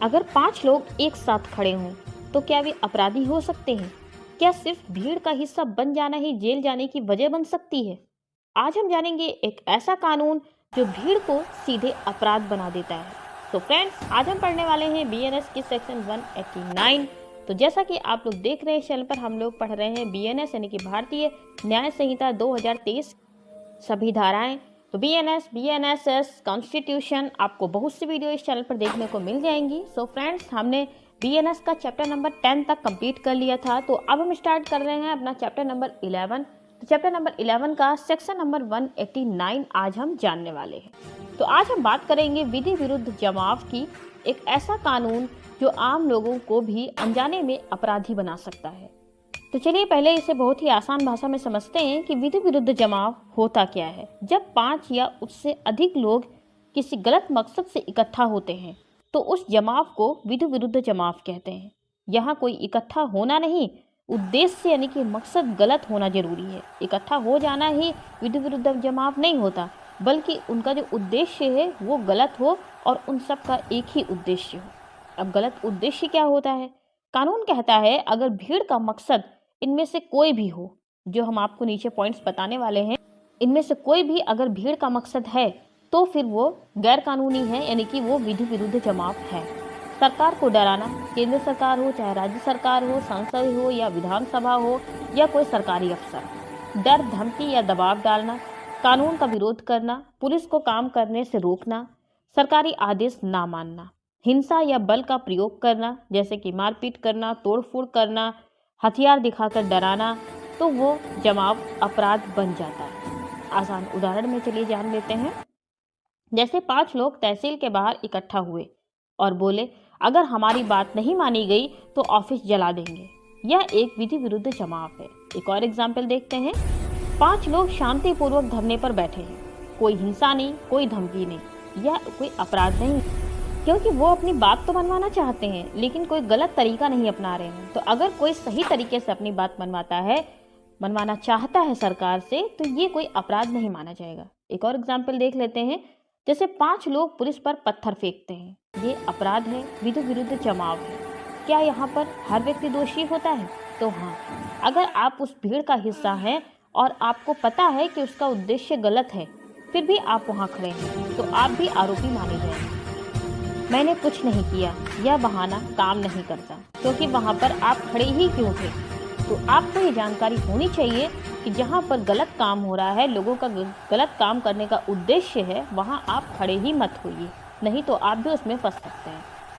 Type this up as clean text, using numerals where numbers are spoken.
अगर 5 लोग एक साथ खड़े हों तो क्या वे अपराधी हो सकते हैं? क्या सिर्फ भीड़ का हिस्सा बन जाना ही जेल जाने की वजह बन सकती है? आज हम जानेंगे एक ऐसा कानून जो भीड़ को सीधे अपराध बना देता है। तो फ्रेंड्स, आज हम पढ़ने वाले हैं बीएनएस की सेक्शन 189। तो जैसा कि आप लोग देख रहे हैं चैनल पर हम लोग पढ़ रहे हैं बीएनएस यानी कि भारतीय न्याय संहिता 2023 सभी धाराएं। तो बीएनएसएस कॉन्स्टिट्यूशन आपको बहुत सी वीडियो इस चैनल पर देखने को मिल जाएंगी। सो फ्रेंड्स, हमने बीएनएस का चैप्टर नंबर 10 तक कंप्लीट कर लिया था। तो अब हम स्टार्ट कर रहे हैं अपना चैप्टर नंबर 11। तो चैप्टर नंबर 11 का सेक्शन नंबर 189 आज हम जानने वाले हैं। तो आज हम बात करेंगे विधि विरुद्ध जमाव की, एक ऐसा कानून जो आम लोगों को भी अनजाने में अपराधी बना सकता है। तो चलिए पहले इसे बहुत ही आसान भाषा में समझते हैं कि विधि विरुद्ध जमाव होता क्या है। जब 5 या उससे अधिक लोग किसी गलत मकसद से इकट्ठा होते हैं तो उस जमाव को विधि विरुद्ध जमाव कहते हैं। यहाँ कोई इकट्ठा होना नहीं, उद्देश्य यानी कि मकसद गलत होना जरूरी है। इकट्ठा हो जाना ही विधि विरुद्ध जमाव नहीं होता, बल्कि उनका जो उद्देश्य है वो गलत हो और उन सब का एक ही उद्देश्य हो। अब गलत उद्देश्य क्या होता है? कानून कहता है अगर भीड़ का मकसद इनमें से कोई भी हो, जो हम आपको नीचे पॉइंट्स बताने वाले हैं, इनमें से कोई भी अगर भीड़ का मकसद है तो फिर वो गैर कानूनी है, यानी कि वो विधि विरुद्ध जमाव है। सरकार को डराना, केंद्र सरकार हो चाहे राज्य सरकार हो, संसद हो या विधानसभा हो या कोई सरकारी अफसर, डर धमकी या दबाव डालना, कानून का विरोध करना, पुलिस को काम करने से रोकना, सरकारी आदेश ना मानना, हिंसा या बल का प्रयोग करना जैसे कि मारपीट करना, तोड़फोड़ करना, हथियार दिखाकर डराना, तो वो जमाव अपराध बन जाता है। आसान उदाहरण में चलिए जान लेते हैं। जैसे 5 लोग तहसील के बाहर इकट्ठा हुए और बोले अगर हमारी बात नहीं मानी गई तो ऑफिस जला देंगे। यह एक विधि विरुद्ध जमाव है। एक और एग्जाम्पल देखते हैं। 5 लोग शांतिपूर्वक धरने पर बैठे हैं, कोई हिंसा नहीं, कोई धमकी नहीं, यह कोई अपराध नहीं, क्योंकि वो अपनी बात तो मनवाना चाहते हैं लेकिन कोई गलत तरीका नहीं अपना रहे हैं। तो अगर कोई सही तरीके से अपनी बात मनवाना चाहता है सरकार से, तो ये कोई अपराध नहीं माना जाएगा। एक और एग्जाम्पल देख लेते हैं। जैसे 5 लोग पुलिस पर पत्थर फेंकते हैं, ये अपराध है, विधि विरुद्ध जमाव है। क्या यहाँ पर हर व्यक्ति दोषी होता है? तो हाँ, अगर आप उस भीड़ का हिस्सा हैं और आपको पता है कि उसका उद्देश्य गलत है, फिर भी आप वहाँ खड़े हैं, तो आप भी आरोपी माने जाएंगे। मैंने कुछ नहीं किया, यह बहाना काम नहीं करता, क्योंकि वहाँ पर आप खड़े ही क्यों थे? तो आपको ये जानकारी होनी चाहिए कि जहाँ पर गलत काम हो रहा है, लोगों का गलत काम करने का उद्देश्य है, वहाँ आप खड़े ही मत होइए, नहीं तो आप भी उसमें फंस सकते हैं।